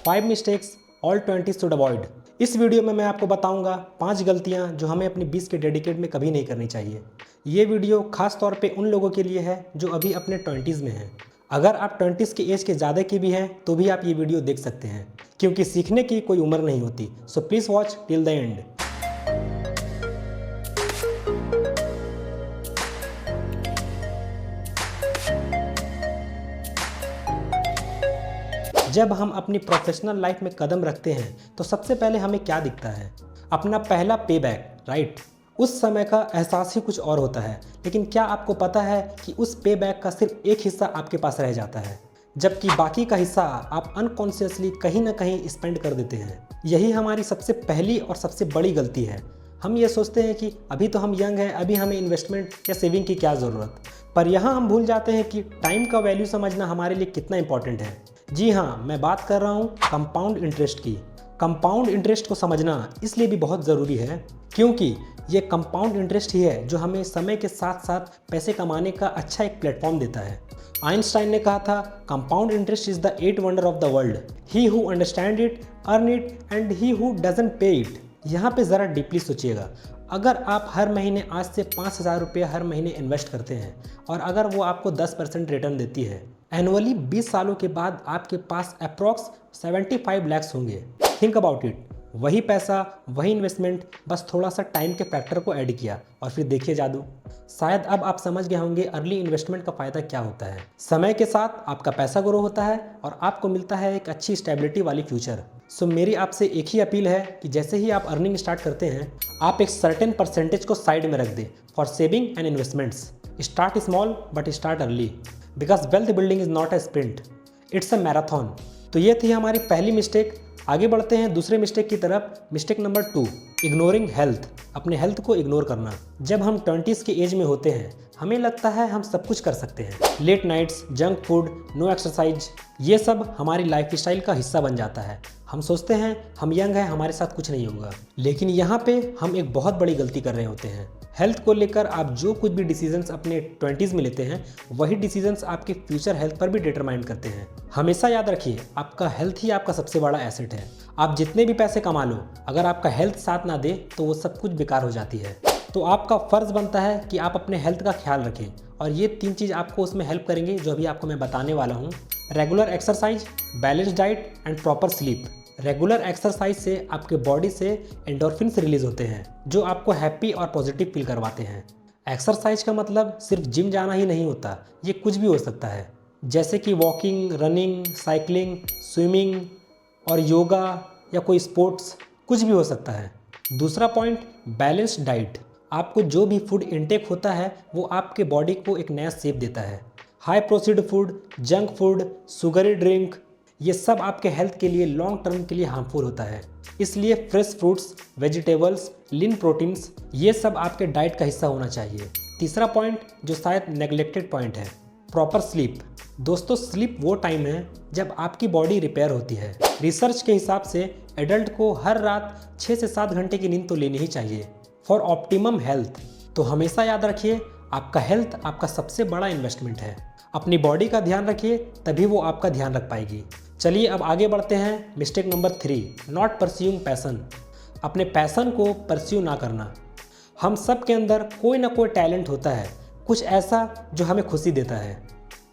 5 mistakes all 20s should avoid. इस video में मैं आपको बताऊंगा 5 गलतियां जो हमें अपनी 20 के डेडिकेट में कभी नहीं करनी चाहिए। ये वीडियो खास तौर पे उन लोगों के लिए है जो अभी अपने 20s में हैं। अगर आप 20s के एज के ज़्यादा के भी हैं तो भी आप ये वीडियो देख सकते हैं, क्योंकि सीखने की कोई उम्र नहीं होती। So please watch till the end. जब हम अपनी प्रोफेशनल लाइफ में कदम रखते हैं तो सबसे पहले हमें क्या दिखता है? अपना पहला पे बैक, राइट। उस समय का एहसास ही कुछ और होता है, लेकिन क्या आपको पता है कि उस पे बैक का सिर्फ एक हिस्सा आपके पास रह जाता है, जबकि बाकी का हिस्सा आप अनकॉन्शियसली कहीं ना कहीं स्पेंड कर देते हैं। यही हमारी सबसे पहली और सबसे बड़ी गलती है। हम ये सोचते हैं कि अभी तो हम यंग हैं, अभी हमें इन्वेस्टमेंट या सेविंग की क्या ज़रूरत, पर यहाँ हम भूल जाते हैं कि टाइम का वैल्यू समझना हमारे लिए कितना इंपॉर्टेंट है। जी हाँ, मैं बात कर रहा हूँ कंपाउंड इंटरेस्ट की। कंपाउंड इंटरेस्ट को समझना इसलिए भी बहुत ज़रूरी है क्योंकि ये कंपाउंड इंटरेस्ट ही है जो हमें समय के साथ साथ पैसे कमाने का अच्छा एक प्लेटफॉर्म देता है। आइंस्टाइन ने कहा था, compound interest is the 8 wonder of the world, he who understand it earn it and he who doesn't पे इट। यहाँ पे ज़रा डीपली सोचिएगा। अगर आप हर महीने आज से 5,000 रुपये हर महीने इन्वेस्ट करते हैं और अगर वो आपको 10% रिटर्न देती है, एनुअली 20 सालों के बाद आपके पास अप्रॉक्स 75 लैक्स होंगे। Think about it. वही पैसा, वही इन्वेस्टमेंट, बस थोड़ा सा टाइम के फैक्टर को ऐड किया और फिर देखिए जादू। शायद अब आप समझ गए होंगे अर्ली इन्वेस्टमेंट का फ़ायदा क्या होता है। समय के साथ आपका पैसा ग्रो होता है और आपको मिलता है एक अच्छी स्टेबिलिटी वाली फ्यूचर। सो मेरी आपसे एक ही अपील है कि जैसे ही आप अर्निंग स्टार्ट करते हैं, आप एक सर्टेन परसेंटेज को साइड में रख दें for saving and investments. Start small but start early, because wealth building is not a sprint, it's a marathon. तो ये थी हमारी पहली मिस्टेक। आगे बढ़ते हैं दूसरे मिस्टेक की तरफ। Mistake number 2, ignoring health. अपने हेल्थ को इग्नोर करना। जब हम 20s के एज में होते हैं हमें लगता है हम सब कुछ कर सकते हैं। Late nights, junk food, no exercise, ये सब हमारी लाइफस्टाइल का हिस्सा बन जाता है। हम सोचते हैं हम यंग हैं, हमारे साथ कुछ नहीं होगा, लेकिन यहाँ पे हम एक बहुत बड़ी गलती कर रहे होते हैं। हेल्थ को लेकर आप जो कुछ भी डिसीजंस अपने 20s में लेते हैं वही डिसीजंस आपके फ्यूचर हेल्थ पर भी डिटरमाइन करते हैं। हमेशा याद रखिए, आपका हेल्थ ही आपका सबसे बड़ा एसेट है। आप जितने भी पैसे कमा लो, अगर आपका हेल्थ साथ ना दे तो वो सब कुछ बेकार हो जाती है। तो आपका फ़र्ज़ बनता है कि आप अपने हेल्थ का ख्याल रखें और ये 3 चीज़ आपको उसमें हेल्प करेंगे जो अभी आपको मैं बताने वाला हूँ। Regular exercise, balance diet and proper sleep. Regular exercise से आपके बॉडी से एंडोर्फिन्स रिलीज होते हैं जो आपको हैप्पी और पॉजिटिव फील करवाते हैं। एक्सरसाइज का मतलब सिर्फ जिम जाना ही नहीं होता, ये कुछ भी हो सकता है, जैसे कि वॉकिंग, रनिंग, साइकिलिंग, स्विमिंग और योगा या कोई स्पोर्ट्स, कुछ भी हो सकता है। दूसरा पॉइंट, बैलेंस्ड डाइट। आपको जो भी फूड इनटेक होता है वो आपके बॉडी को एक नया शेप देता है। High processed food, junk food, sugary drink, ये सब आपके हेल्थ के लिए लॉन्ग टर्म के लिए हार्मफुल होता है। इसलिए फ्रेश फ्रूट्स, वेजिटेबल्स, लीन प्रोटीन्स, ये सब आपके डाइट का हिस्सा होना चाहिए। तीसरा पॉइंट जो शायद नेग्लेक्टेड पॉइंट है, प्रॉपर स्लीप। दोस्तों, स्लीप वो टाइम है जब आपकी बॉडी रिपेयर होती है। रिसर्च के हिसाब से एडल्ट को हर रात 6 से 7 घंटे की नींद तो लेनी ही चाहिए फॉर ऑप्टिमम हेल्थ। तो हमेशा याद रखिए, आपका हेल्थ आपका सबसे बड़ा इन्वेस्टमेंट है। अपनी बॉडी का ध्यान रखिए, तभी वो आपका ध्यान रख पाएगी। चलिए अब आगे बढ़ते हैं। Mistake number 3, not pursuing passion. अपने पैसन को परस्यू ना करना। हम सब के अंदर कोई ना कोई टैलेंट होता है, कुछ ऐसा जो हमें खुशी देता है।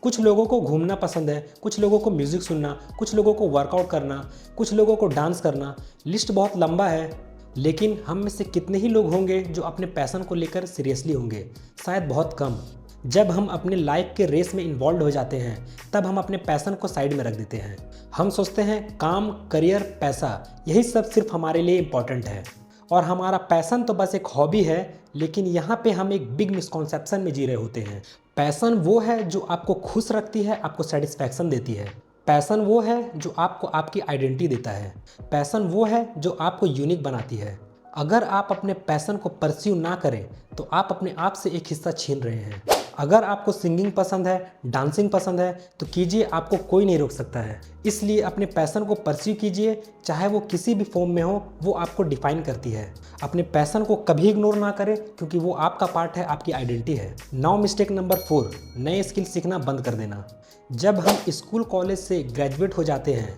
कुछ लोगों को घूमना पसंद है, कुछ लोगों को म्यूज़िक सुनना, कुछ लोगों को वर्कआउट करना, कुछ लोगों को डांस करना। लिस्ट बहुत लंबा है, लेकिन हम में से कितने ही लोग होंगे जो अपने पैसन को लेकर सीरियसली होंगे? शायद बहुत कम। जब हम अपने लाइफ के रेस में इन्वॉल्व हो जाते हैं तब हम अपने पैसन को साइड में रख देते हैं। हम सोचते हैं काम, करियर, पैसा, यही सब सिर्फ हमारे लिए इम्पॉर्टेंट है और हमारा पैसन तो बस एक हॉबी है। लेकिन यहाँ पे हम एक बिग मिसकॉन्सेप्शन में जी रहे होते हैं। पैसन वो है जो आपको खुश रखती है, आपको सेटिस्फैक्शन देती है। पैसन वो है जो आपको आपकी आइडेंटिटी देता है। पैसन वो है जो आपको यूनिक बनाती है। अगर आप अपने पैसन को परस्यू ना करें तो आप अपने आप से एक हिस्सा छीन रहे हैं। अगर आपको सिंगिंग पसंद है, डांसिंग पसंद है तो कीजिए, आपको कोई नहीं रोक सकता है। इसलिए अपने पैसन को परस्यू कीजिए, चाहे वो किसी भी फॉर्म में हो, वो आपको डिफाइन करती है। अपने पैसन को कभी इग्नोर ना करें क्योंकि वो आपका पार्ट है, आपकी आइडेंटिटी है। नाउ मिस्टेक नंबर 4, नए स्किल सीखना बंद कर देना। जब हम स्कूल कॉलेज से ग्रेजुएट हो जाते हैं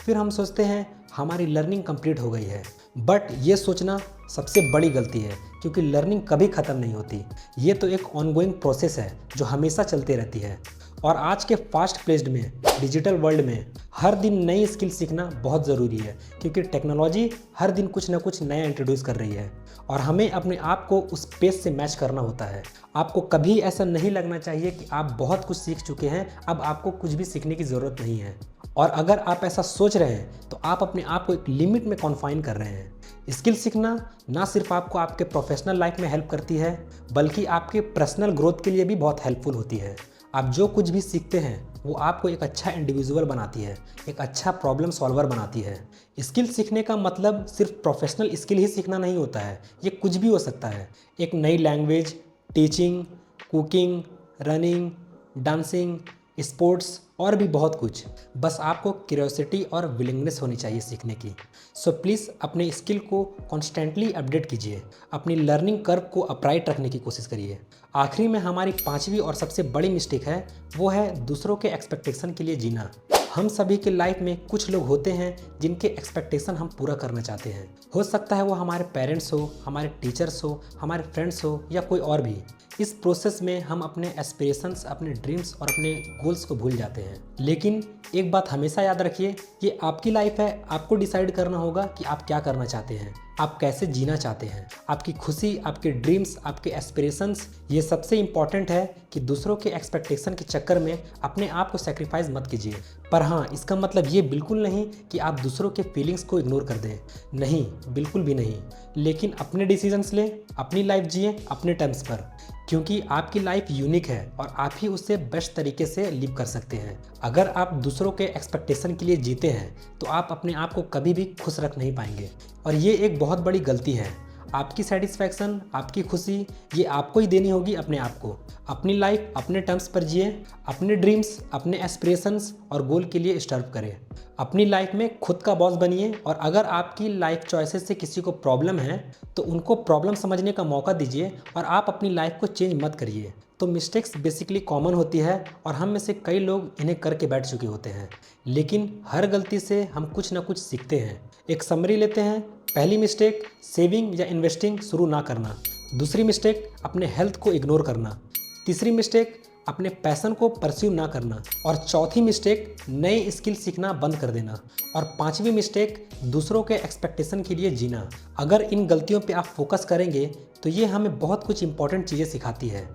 फिर हम सोचते हैं हमारी लर्निंग कंप्लीट हो गई है। बट ये सोचना सबसे बड़ी गलती है, क्योंकि लर्निंग कभी ख़त्म नहीं होती। ये तो एक ऑनगोइंग प्रोसेस है जो हमेशा चलती रहती है। और आज के फास्ट पेस्ड में, डिजिटल वर्ल्ड में हर दिन नई स्किल सीखना बहुत ज़रूरी है, क्योंकि टेक्नोलॉजी हर दिन कुछ ना कुछ नया इंट्रोड्यूस कर रही है और हमें अपने आप को उस पेस से मैच करना होता है। आपको कभी ऐसा नहीं लगना चाहिए कि आप बहुत कुछ सीख चुके हैं, अब आपको कुछ भी सीखने की ज़रूरत नहीं है। और अगर आप ऐसा सोच रहे हैं तो आप अपने आप को एक लिमिट में कॉन्फाइन कर रहे हैं। स्किल सीखना ना सिर्फ आपको आपके प्रोफेशनल लाइफ में हेल्प करती है, बल्कि आपके पर्सनल ग्रोथ के लिए भी बहुत हेल्पफुल होती है। आप जो कुछ भी सीखते हैं वो आपको एक अच्छा इंडिविजुअल बनाती है, एक अच्छा प्रॉब्लम सॉल्वर बनाती है। स्किल सीखने का मतलब सिर्फ प्रोफेशनल स्किल ही सीखना नहीं होता है, ये कुछ भी हो सकता है। एक नई language, teaching, cooking, running, dancing, sports और भी बहुत कुछ। बस आपको क्यूरियोसिटी और विलिंगनेस होनी चाहिए सीखने की। सो प्लीज़ अपने स्किल को कॉन्स्टेंटली अपडेट कीजिए, अपनी लर्निंग कर्व को अपराइट रखने की कोशिश करिए। आखिरी में हमारी पांचवी और सबसे बड़ी मिस्टेक है, वो है दूसरों के एक्सपेक्टेशन के लिए जीना। हम सभी के लाइफ में कुछ लोग होते हैं जिनके एक्सपेक्टेशन हम पूरा करना चाहते हैं। हो सकता है वो हमारे पेरेंट्स हो, हमारे टीचर्स हो, हमारे फ्रेंड्स हो या कोई और भी। इस प्रोसेस में हम अपने एस्पिरेशंस, अपने ड्रीम्स और अपने गोल्स को भूल जाते हैं। लेकिन एक बात हमेशा याद रखिए, ये आपकी लाइफ है, आपको डिसाइड करना होगा कि आप क्या करना चाहते हैं, आप कैसे जीना चाहते हैं। आपकी खुशी, आपके ड्रीम्स, आपके एस्पिरेशंस, ये सबसे इम्पॉर्टेंट है कि दूसरों के एक्सपेक्टेशन के चक्कर में अपने आप को सेक्रीफाइस मत कीजिए। पर हाँ, इसका मतलब ये बिल्कुल नहीं कि आप दूसरों के फीलिंग्स को इग्नोर कर दें, नहीं, बिल्कुल भी नहीं। लेकिन अपने डिसीजंस लें, अपनी लाइफ जिए अपने टर्म्स पर, क्योंकि आपकी लाइफ यूनिक है और आप ही उसे बेस्ट तरीके से लिव कर सकते हैं। अगर आप दूसरों के एक्सपेक्टेशन के लिए जीते हैं तो आप अपने आप को कभी भी खुश रख नहीं पाएंगे, और ये एक बहुत बड़ी गलती है। आपकी सेटिस्फैक्शन, आपकी खुशी, ये आपको ही देनी होगी अपने आप को। अपनी लाइफ अपने टर्म्स पर जिए, अपने ड्रीम्स, अपने एस्पिरेशंस और गोल के लिए स्ट्रव करें। अपनी लाइफ में खुद का बॉस बनिए, और अगर आपकी लाइफ चॉइसेस से किसी को प्रॉब्लम है तो उनको प्रॉब्लम समझने का मौका दीजिए और आप अपनी लाइफ को चेंज मत करिए। तो मिस्टेक्स बेसिकली कॉमन होती है और हम में से कई लोग इन्हें करके बैठ चुके होते हैं, लेकिन हर गलती से हम कुछ ना कुछ सीखते हैं। एक समरी लेते हैं। पहली मिस्टेक, सेविंग या इन्वेस्टिंग शुरू ना करना। दूसरी मिस्टेक, अपने हेल्थ को इग्नोर करना। तीसरी मिस्टेक, अपने पैशन को परस्यू ना करना। और चौथी मिस्टेक, नई स्किल सीखना बंद कर देना। और पांचवी मिस्टेक, दूसरों के एक्सपेक्टेशन के लिए जीना। अगर इन गलतियों पे आप फोकस करेंगे तो ये हमें बहुत कुछ इंपॉर्टेंट चीज़ें सिखाती है,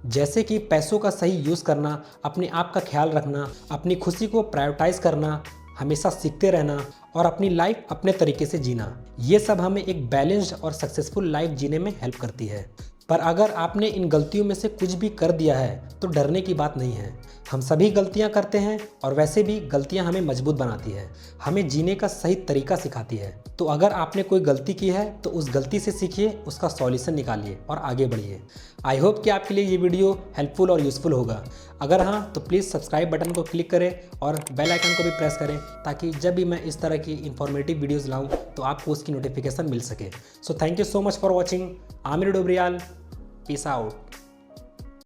जैसे कि पैसों का सही यूज़ करना, अपने आप का ख्याल रखना, अपनी खुशी को प्रायोरिटाइज करना, हमेशा सीखते रहना और अपनी लाइफ अपने तरीके से जीना। ये सब हमें एक बैलेंस्ड और सक्सेसफुल लाइफ जीने में हेल्प करती है। पर अगर आपने इन गलतियों में से कुछ भी कर दिया है तो डरने की बात नहीं है। हम सभी गलतियां करते हैं और वैसे भी गलतियां हमें मजबूत बनाती है, हमें जीने का सही तरीका सिखाती है। तो अगर आपने कोई गलती की है तो उस गलती से सीखिए, उसका सॉल्यूशन निकालिए और आगे बढ़िए। आई होप कि आपके लिए ये वीडियो हेल्पफुल और यूज़फुल होगा। अगर हाँ तो प्लीज़ सब्सक्राइब बटन को क्लिक करें और बेल आइकन को भी प्रेस करें, ताकि जब भी मैं इस तरह की इंफॉर्मेटिव वीडियोज़ लाऊँ तो आपको उसकी नोटिफिकेशन मिल सके। So thank you so much for watching. Aamir Dobriyal, peace out.